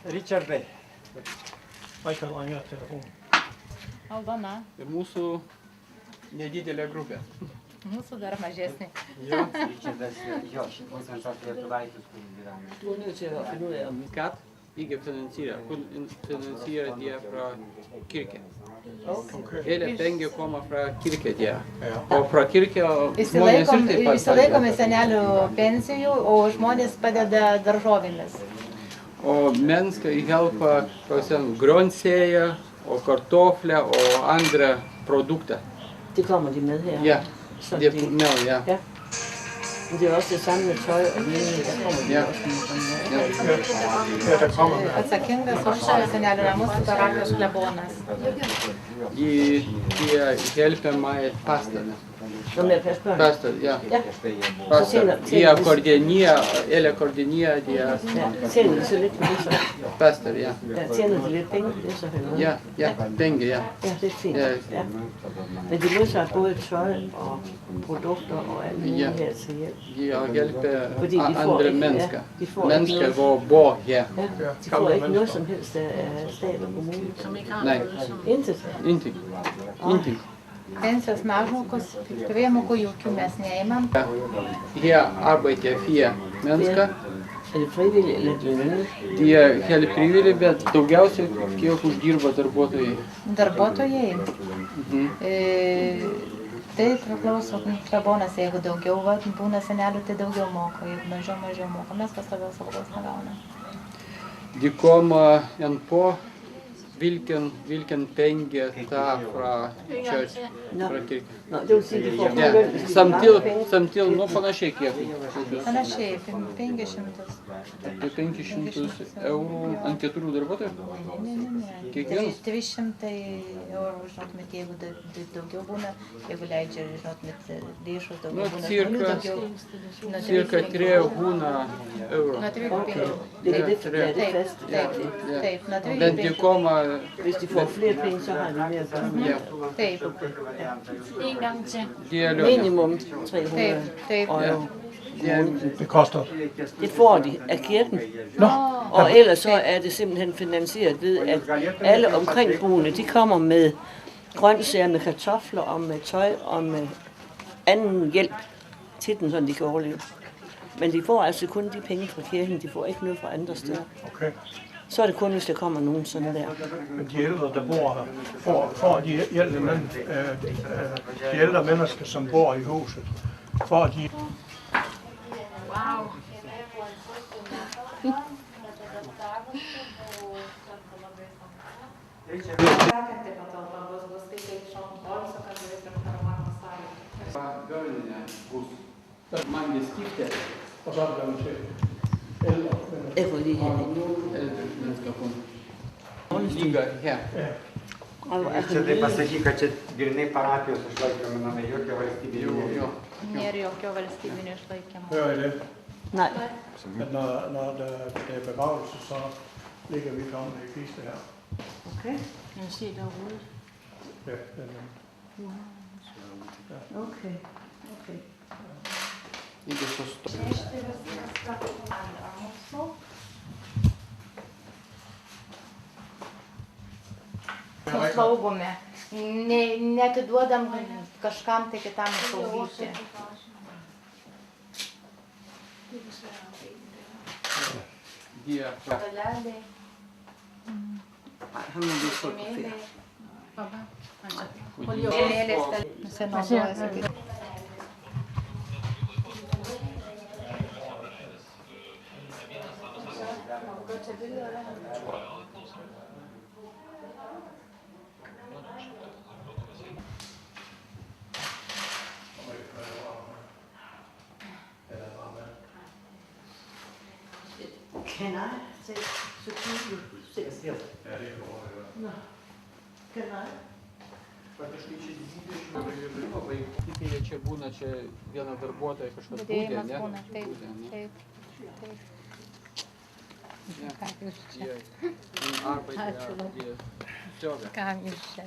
Richardai. Vaiką langą telefoną. Aldona. Ir mūsų nedidelė grupė. Mūsų dar mažesnė. Jo, Richardas, jo, šitas visas lietuvaitis, kur gyvena. Skatt ligger finansierar det fra kirken. Hele pengar kommer fra kirken, ja. Og fra kirken žmonės ir taip pat. Išsilaikome senelių pensijų, o žmonės padeda daržovėmis. O människor hjälper på grönsäger och kartoffler och andra produkter. Det kommer de med her. Ja, Så det er med, ja. Ja. Men det er også det samme med tøj og lignende. Der kommer de Ja. også med. Ja, der kommer med. Atsakingas už senelių namus parapijos klebonas. De hjälper med pastorna. Nå med at passe børn. Pastor, ja. Ja. Pastor. De koordinerer de Ja. Tjener de så lidt med det så? pastor, ja. Ja, tjener de lidt penge på det så? Eller? Ja, ja, pengar, ja. Ja, det er fint. Ja. Ja. Men de modtager både tøj og produkter og alt muligt Ja. her til hjælp. De hjälper Fordi de får andra ikke- människor. ja, de får ikke Människor noget. var bor her. Ja. De får ikke noget som helst af stat og kommune. Nej, Intet. ingenting. Ingenting. Pensijos mažmokus, priemokų jokių mes neimam. Her arbejder 4 mennesker. Er det frivilligt eller er det lønnet? De er helt frivillige, bet daugiausiai kiek uždirba darbuotojai. Darbuotojai. Mhm. Tai priklauso klebonas, jeigu daugiau būna senelių, tai daugiau moka, jeigu mažiau moka. Mes pastovios algos negaunam. De kommer en på vilken pengar tar fra church, fra kirken. Nå, det vil sige, at de får Ja, løn, hvis de har mange penge. samtil, nu panašiai kiek. Panašiai, 500. Apie 500 eurų ant 4 darbuotojų. Ne. Kiekvienas? 300 eurų, žinotumėt, jeigu daugiau būna, jeigu leidžia, žinotumėt, lėšus daugiau Nu, būna, cirka- žmonių daugiau. Nuo Cirka 3 būna eurų. Nuo 3-5. Det er det, Ja, det er det Taip, fast. taip, nuo Bet de 3-5. kommer, Hvis de får flere penge, så har de mere at gøre. ja, Taip, de er lønner. Minimum 300 taip. euro. Det koster. Det får de af kirken. Nå, Og ellers så er det simpelthen finansieret ved, at alle omkringboende, de kommer med grøntsager, med kartofler og med tøj og med anden hjælp til den, så de kan overleve. Men de får altså kun de penge fra kirken, de får ikke noget fra andre steder. okay. Så er det kun, hvis der kommer nogen sådan der. Men de ældre, der bor her, får de ældre mennesker, som bor i huset, får de... Gavlinė bus. Man skifte. Og så er det blevet til ældre mennesker. Jeg får lige her. Ældre mennesker kun. Lyga her. Čia tai pasakyk, kad čia grinai parapijos išlaikomi namai, jokie valstybiniai. Jo. Nėra jokio valstybinio išlaikymo. Hører I det? Nej, At når der er begravelse, så ligger vi kommende i kiste her. okay. Jeg ser der roligt. Ja, Okay. Okay. Ikke så stort. Slaugome. Neatiduodam kažkam tai kitam slaugyti. De er fra. Daleliai, Nej, ham må vi få på ferie. Lėlės, senovės. Can I take security? Ja, det går. No. Can I? Praktiškai čia 20 vaikų. Jie čia būna, čia viena darbuotoja kažkas būdė, Budėjimas ne? būna, taip, Būdė, ne? taip. Ja. Ką jūs čia? Jie arbeiter, die Jobber. Kam jūs čia?